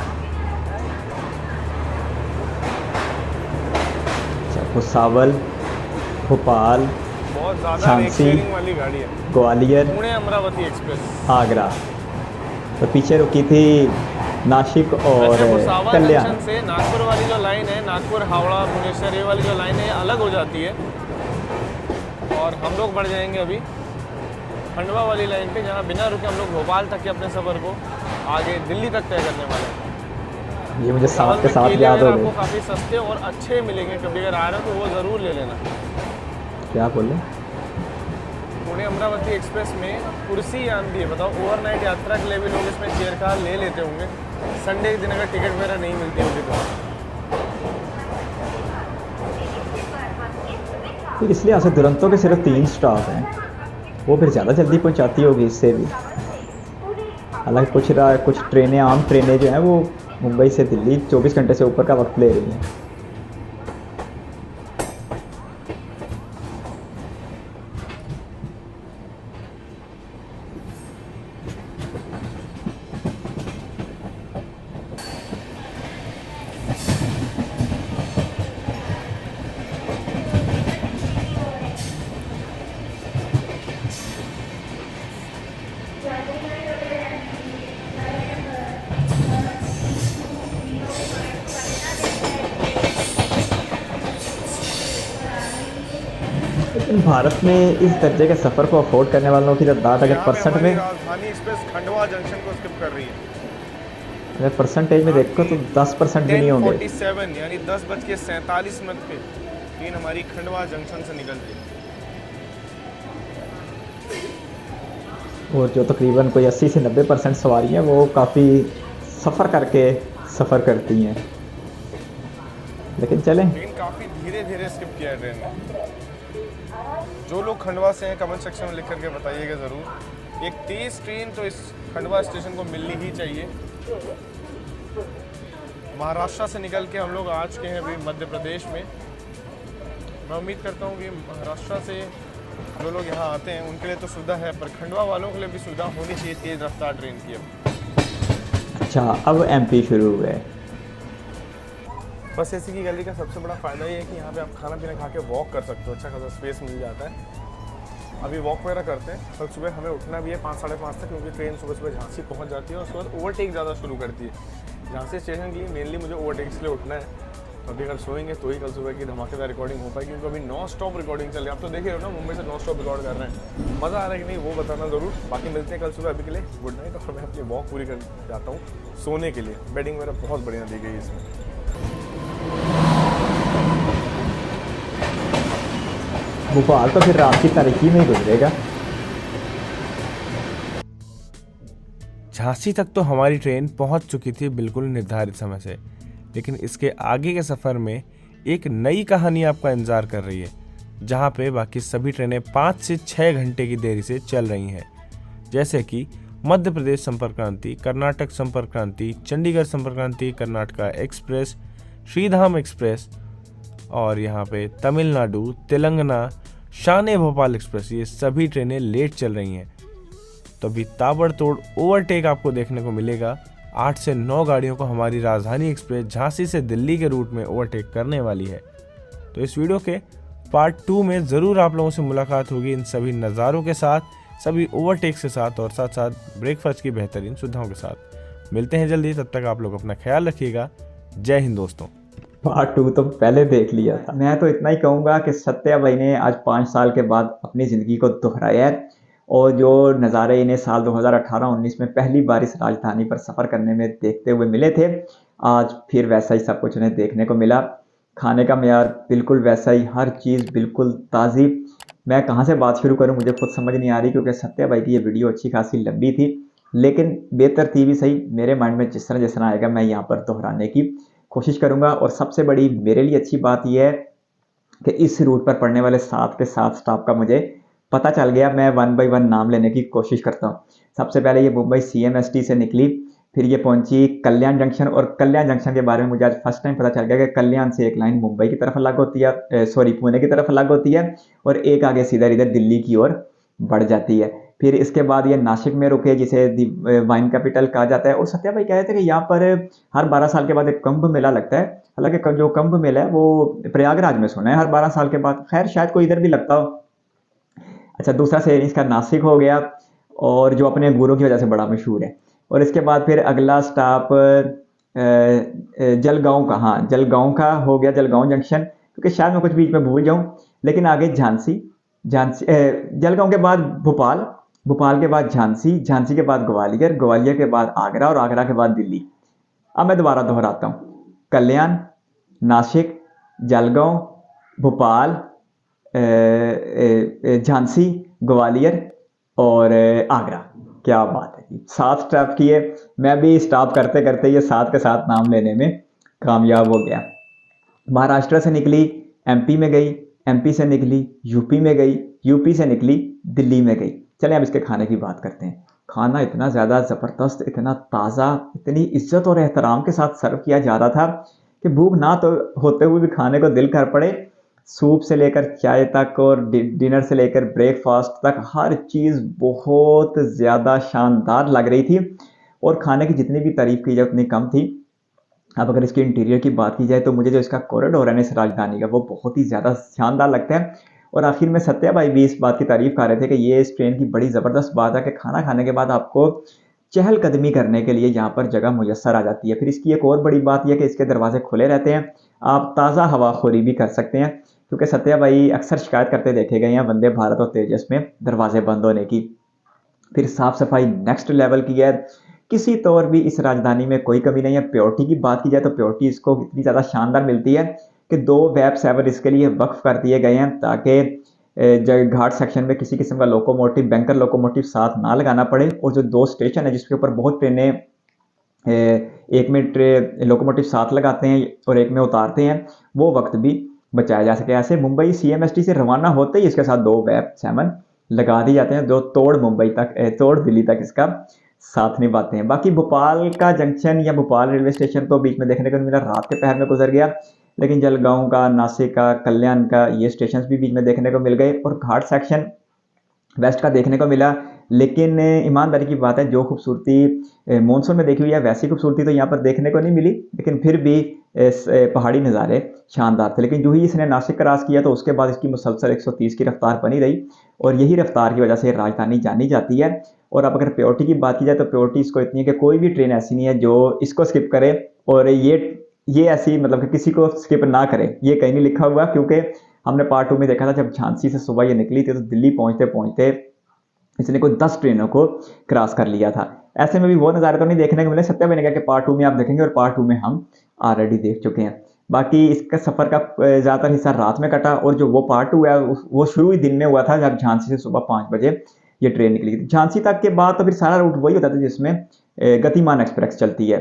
भुसावल, भोपाल, बहुत ज़्यादा झांसी, शेयरिंग वाली गाड़ी है। ग्वालियर, पुणे अमरावती एक्सप्रेस, आगरा, तो पीछे रुकी थी नासिक और वैसे भुसावल कल्याण। जंक्शन से नागपुर वाली जो लाइन है, नागपुर हावड़ा भुवनेश्वर, ये वाली जो लाइन है अलग हो जाती है। और हम लोग बढ़ जाएंगे अभी खंडवा वाली लाइन पे, जहाँ बिना रुके हम लोग भोपाल तक के अपने सफ़र को आगे दिल्ली तक तय करने वाले हैं। ये मुझे साथ के साथ केले याद हो आपको गए। काफ़ी सस्ते और अच्छे मिलेंगे, कभी अगर आ रहे हो तो वो ज़रूर ले लेना। क्या बोले? पुणे अमरावती एक्सप्रेस में कुर्सी आंदी है, बताओ ओवरनाइट यात्रा के लिए भी लोग इसमें चेयर कार ले लेते होंगे। संडे के दिन अगर टिकट वगैरह नहीं मिलती होगी तो फिर इसलिए यहाँ से दुरंतों के सिर्फ 3 स्टॉप हैं, वो फिर ज़्यादा जल्दी पहुँचाती होगी इससे भी। हालांकि कुछ ट्रेनें, आम ट्रेनें जो हैं वो मुंबई से दिल्ली 24 घंटे से ऊपर का वक्त ले रही हैं। लेकिन भारत में इस दर्जे के सफ़र को अफोर्ड करने वालों की तादाद अगर परसेंट में, राजधानी एक्सप्रेस खंडवा जंक्शन को स्किप कर रही है। अगर परसेंटेज में देखो तो 10% भी नहीं होंगे। 10:47 यानी 10:47 पे ट्रेन हमारी खंडवा जंक्शन से निकल रही है। और जो तकरीबन कोई 80 से 90% सवारी हैं वो काफ़ी सफ़र करके सफ़र करती हैं। लेकिन चलें, लेकिन काफ़ी धीरे धीरे स्किप किया है ट्रेन ने। जो लोग खंडवा से हैं कमेंट सेक्शन में लिख करके बताइएगा ज़रूर। एक तेज़ ट्रेन तो इस खंडवा स्टेशन को मिलनी ही चाहिए। महाराष्ट्र से निकल के हम लोग आ चुके हैं अभी मध्य प्रदेश में। मैं उम्मीद करता हूँ कि महाराष्ट्र से जो लोग यहाँ आते हैं उनके लिए तो सुविधा है, पर खंडवा वालों के लिए भी सुविधा होनी चाहिए तेज़ रफ्तार ट्रेन की। अब अच्छा अब MP शुरू हुए। बस एसी की गैलरी का सबसे बड़ा फ़ायदा ये है कि यहाँ पे आप खाना पीना खा के वॉक कर सकते हो, अच्छा खासा स्पेस मिल जाता है। अभी वॉक वगैरह करते हैं। कल सुबह हमें उठना भी है 5 साढ़े 5 तक, क्योंकि ट्रेन सुबह सुबह झांसी पहुँच जाती है और उसके बाद ओवरटेक ज़्यादा शुरू करती है। झांसी स्टेशन के लिए मेनली मुझे ओवरटेक के लिए उठना है। तो अभी अगर सोएंगे तो ही कल सुबह की धमाकेदार रिकॉर्डिंग हो पाएगी, क्योंकि अभी नॉन स्टॉप रिकॉर्डिंग चल रही है। आप तो देख रहे हो ना, मुंबई से नॉन स्टॉप रिकॉर्ड कर रहे हैं। मज़ा आ रहा है कि नहीं वो बताना ज़रूर। बाकी मिलते हैं कल सुबह। अभी के लिए गुड नाइट। और मैं अपनी वॉक पूरी कर जाता हूँ सोने के लिए। बेडिंग वगैरह बहुत बढ़िया दी गई है इसमें। भोपाल तो फिर रात की तारीकी में ही गुजरेगा। झांसी तक तो हमारी ट्रेन पहुंच चुकी थी बिल्कुल निर्धारित समय से, लेकिन इसके आगे के सफ़र में एक नई कहानी आपका इंतज़ार कर रही है, जहां पे बाकी सभी ट्रेनें 5 से 6 घंटे की देरी से चल रही हैं। जैसे कि मध्य प्रदेश संपर्क क्रांति, कर्नाटक संपर्क क्रांति, चंडीगढ़ संपर्क क्रांति, कर्नाटका एक्सप्रेस, श्रीधाम एक्सप्रेस और यहाँ पे तमिलनाडु, तेलंगाना, शान ए भोपाल एक्सप्रेस, ये सभी ट्रेनें लेट चल रही हैं। तो अभी ताबड़तोड़ ओवरटेक आपको देखने को मिलेगा। 8 से 9 गाड़ियों को हमारी राजधानी एक्सप्रेस झांसी से दिल्ली के रूट में ओवरटेक करने वाली है। तो इस वीडियो के पार्ट 2 में ज़रूर आप लोगों से मुलाकात होगी इन सभी नज़ारों के साथ, सभी ओवरटेक्स के साथ और साथ साथ ब्रेकफास्ट की बेहतरीन सुविधाओं के साथ। मिलते हैं जल्दी, तब तक आप लोग अपना ख्याल रखिएगा। जय हिंद दोस्तों। पार्ट 2 तो पहले देख लिया था। मैं तो इतना ही कहूँगा कि सत्या भाई ने आज 5 साल के बाद अपनी ज़िंदगी को दोहराया है और जो नज़ारे इन्हें साल 2018-19 में पहली बार इस राजधानी पर सफ़र करने में देखते हुए मिले थे, आज फिर वैसा ही सब कुछ उन्हें देखने को मिला। खाने का मेयार बिल्कुल वैसा ही, हर चीज़ बिल्कुल ताज़ी। मैं कहाँ से बात शुरू करूँ मुझे खुद समझ नहीं आ रही, क्योंकि सत्या भाई की ये वीडियो अच्छी खासी लंबी थी, लेकिन बेतरतीबी सही मेरे माइंड में जिस तरह आएगा मैं यहाँ पर दोहराने की कोशिश करूँगा। और सबसे बड़ी मेरे लिए अच्छी बात यह है कि इस रूट पर पड़ने वाले 7 के 7 स्टॉप का मुझे पता चल गया। मैं 1 बाय 1 नाम लेने की कोशिश करता हूँ। सबसे पहले ये मुंबई CMST से निकली, फिर ये पहुंची कल्याण जंक्शन, और कल्याण जंक्शन के बारे में मुझे आज फर्स्ट टाइम पता चल गया कि कल्याण से एक लाइन मुंबई की तरफ अलग होती है, पुणे की तरफ अलग होती है, और एक आगे सीधा इधर दिल्ली की ओर बढ़ जाती है। फिर इसके बाद ये नासिक में रुके, जिसे वाइन कैपिटल कहा जाता है। और सत्या भाई कह रहे थे कि यहाँ पर हर 12 साल के बाद एक कुंभ मेला लगता है। हालांकि जो कुंभ मेला है वो प्रयागराज में सुना है हर 12 साल के बाद, खैर शायद कोई इधर भी लगता हो। अच्छा, दूसरा शहर इसका नासिक हो गया, और जो अपने अंगूरों की वजह से बड़ा मशहूर है। और इसके बाद फिर अगला स्टॉप जलगांव का, हाँ जलगांव का हो गया, जलगांव जंक्शन, क्योंकि शायद मैं कुछ बीच में भूल जाऊं। लेकिन आगे झांसी, जलगांव के बाद भोपाल, भोपाल के बाद झांसी, झांसी के बाद ग्वालियर, ग्वालियर के बाद आगरा, और आगरा के बाद दिल्ली। अब मैं दोबारा दोहराता हूँ, कल्याण, नासिक, जलगांव, भोपाल, झांसी, ग्वालियर और आगरा। क्या बात है जी, 7 स्टॉप किए। मैं भी स्टॉप करते करते ये 7 के 7 नाम लेने में कामयाब हो गया। महाराष्ट्र से निकली, MP में गई, MP से निकली, UP में गई, UP से निकली, दिल्ली में गई। चलें अब इसके खाने की बात करते हैं। खाना इतना ज़्यादा ज़बरदस्त, इतना ताज़ा, इतनी इज्जत और एहतराम के साथ सर्व किया जा रहा था कि भूख ना तो होते हुए भी खाने को दिल कर पड़े। सूप से लेकर चाय तक और डिनर से लेकर ब्रेकफास्ट तक हर चीज़ बहुत ज़्यादा शानदार लग रही थी, और खाने की जितनी भी तारीफ़ की जाए उतनी कम थी। अब अगर इसके इंटीरियर की बात की जाए तो मुझे जो इसका कॉरिडोर है ना इस राजधानी का, वो बहुत ही ज़्यादा शानदार लगता है। और आखिर में सत्या भाई भी इस बात की तारीफ़ कर रहे थे कि ये इस ट्रेन की बड़ी ज़बरदस्त बात है कि खाना खाने के बाद आपको चहलकदमी करने के लिए यहाँ पर जगह मुयस्सर आ जाती है। फिर इसकी एक और बड़ी बात यह है कि इसके दरवाजे खुले रहते हैं, आप ताज़ा हवाखोरी भी कर सकते हैं, क्योंकि सत्या भाई अक्सर शिकायत करते देखे गए हैं वंदे भारत और तेजस में दरवाजे बंद होने की। फिर साफ़ सफाई नेक्स्ट लेवल की है, किसी तौर भी इस राजधानी में कोई कमी नहीं है। प्योरिटी की बात की जाए तो प्योरिटी इसको इतनी ज़्यादा शानदार मिलती है कि 2 वेब सेवर इसके लिए वक्फ कर दिए गए हैं, ताकि घाट सेक्शन में किसी किस्म का लोकोमोटिव, बैंकर लोकोमोटिव साथ ना लगाना पड़े। और जो 2 स्टेशन है जिसके ऊपर बहुत ट्रेनें, एक में लोकोमोटिव साथ लगाते हैं और एक में उतारते हैं, वो वक्त भी बचाया जा सके। ऐसे मुंबई CMST से रवाना होते ही इसके साथ 2 वेब सेवन लगा दिए जाते हैं, जो तोड़ दिल्ली तक इसका साथ निभाते हैं। बाकी भोपाल का जंक्शन या भोपाल रेलवे स्टेशन तो बीच में देखने को मिला, रात के पहर में गुजर गया। लेकिन जलगांव का, नासिक का, कल्याण का ये स्टेशन भी बीच में देखने को मिल गए, और घाट सेक्शन वेस्ट का देखने को मिला। लेकिन ईमानदारी की बात है, जो खूबसूरती मानसून में देखी हुई है वैसी खूबसूरती तो यहाँ पर देखने को नहीं मिली, लेकिन फिर भी पहाड़ी नज़ारे शानदार थे। लेकिन जो ही इसने नासिक क्रॉस किया तो उसके बाद इसकी मुसलसल 130 की रफ्तार बनी रही, और यही रफ्तार की वजह से राजधानी जानी जाती है। और अब अगर प्योरिटी की बात की जाए तो प्योरिटी इसको इतनी है कि कोई भी ट्रेन ऐसी नहीं है जो इसको स्किप करे, और ये ऐसी मतलब कि किसी को स्किप ना करे, ये कहीं नहीं लिखा हुआ। क्योंकि हमने पार्ट 2 में देखा था, जब झांसी से सुबह ये निकली थी तो दिल्ली पहुँचते पहुँचते इसने कोई 10 ट्रेनों को क्रॉस कर लिया था। ऐसे में भी वो नज़ारे तो नहीं देखने को मिले। सत्या भाई ने कहा कि पार्ट 2 में आप देखेंगे, और पार्ट 2 में हम ऑलरेडी देख चुके हैं। बाकी इसका सफ़र का ज़्यादातर हिस्सा रात में कटा, और जो वो पार्ट 2 है वो शुरू ही दिन में हुआ था, जब झांसी से सुबह 5 बजे ये ट्रेन निकली थी। झांसी तक के बाद तो फिर सारा रूट वही होता था जिसमें गतिमान एक्सप्रेस चलती है।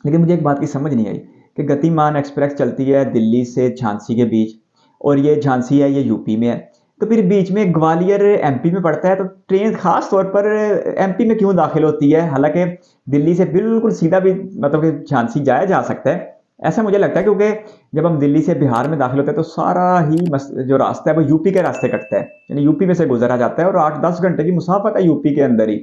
लेकिन मुझे एक बात की समझ नहीं आई कि गतिमान एक्सप्रेस चलती है दिल्ली से झांसी के बीच, और ये झांसी है ये UP में है, तो फिर बीच में ग्वालियर एमपी में पड़ता है, तो ट्रेन खास तौर पर एमपी में क्यों दाखिल होती है? हालांकि दिल्ली से बिल्कुल सीधा भी मतलब कि झांसी जाया जा सकता है, ऐसा मुझे लगता है, क्योंकि जब हम दिल्ली से बिहार में दाखिल होते हैं तो सारा ही जो रास्ता है वो यूपी के रास्ते कटता है, यानी यूपी में से गुजरा जाता है और 8-10 घंटे की मुसाफत है यूपी के अंदर ही।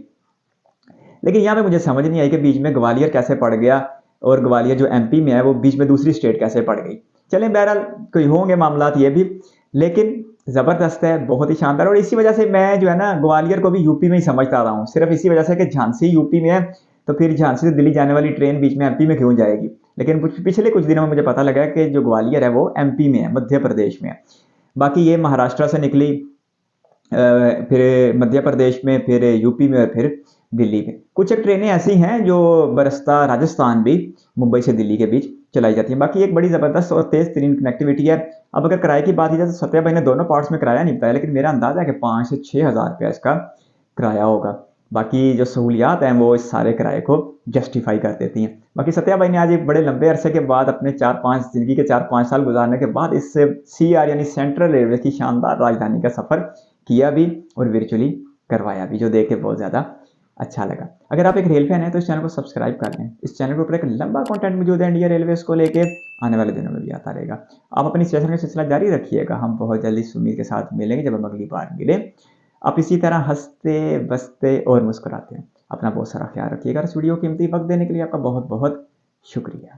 लेकिन यहाँ पे मुझे समझ नहीं आई कि बीच में ग्वालियर कैसे पड़ गया, और ग्वालियर जो एमपी में है वो बीच में दूसरी स्टेट कैसे पड़ गई। चलें, बहरहाल कोई होंगे मामलात ये भी, लेकिन ज़बरदस्त है, बहुत ही शानदार। और इसी वजह से मैं जो है ना ग्वालियर को भी यूपी में ही समझता रहा हूँ, सिर्फ इसी वजह से कि झांसी यूपी में है, तो फिर झांसी से दिल्ली जाने वाली ट्रेन बीच में एमपी में क्यों जाएगी। लेकिन पिछले कुछ दिनों में मुझे पता लगा कि जो ग्वालियर है वो एमपी में है, मध्य प्रदेश में है। बाकी ये महाराष्ट्र से निकली, फिर मध्य प्रदेश में, फिर यूपी में, फिर दिल्ली में। कुछ एक ट्रेनें ऐसी हैं जो बरसता राजस्थान भी मुंबई से दिल्ली के बीच चलाई जाती हैं। बाकी एक बड़ी ज़बरदस्त और तेज़ तरीन कनेक्टिविटी है। अब अगर किराए की बात की जाए तो सत्या भाई ने दोनों पार्ट्स में किराया नहीं बताया, लेकिन मेरा अंदाज़ा है कि 5 से 6 हज़ार रुपया इसका किराया होगा। बाकी जो सहूलियात हैं वो इस सारे किराए को जस्टिफाई कर देती हैं। बाकी सत्या भाई ने आज एक बड़े लंबे अरसे के बाद अपने 4-5 ज़िंदगी के 4-5 साल गुजारने के बाद इस CR यानी सेंट्रल रेलवे की शानदार राजधानी का सफ़र किया भी और वर्चुअली करवाया भी, जो देख के बहुत ज़्यादा अच्छा लगा। अगर आप एक रेल फैन हैं तो इस चैनल को सब्सक्राइब कर लें। इस चैनल के ऊपर एक लंबा कंटेंट मौजूद है इंडिया रेलवेज़ को लेके, आने वाले दिनों में भी आता रहेगा। आप अपनी स्टेशन का सिलसिला जारी रखिएगा, हम बहुत जल्दी इस उम्मीद के साथ मिलेंगे जब हम अगली बार मिलें। आप इसी तरह हंसते बसते और मुस्कुराते हैं। अपना बहुत सारा ख्याल रखिएगा। इस वीडियो को कीमती वक्त देने के लिए आपका बहुत बहुत शुक्रिया।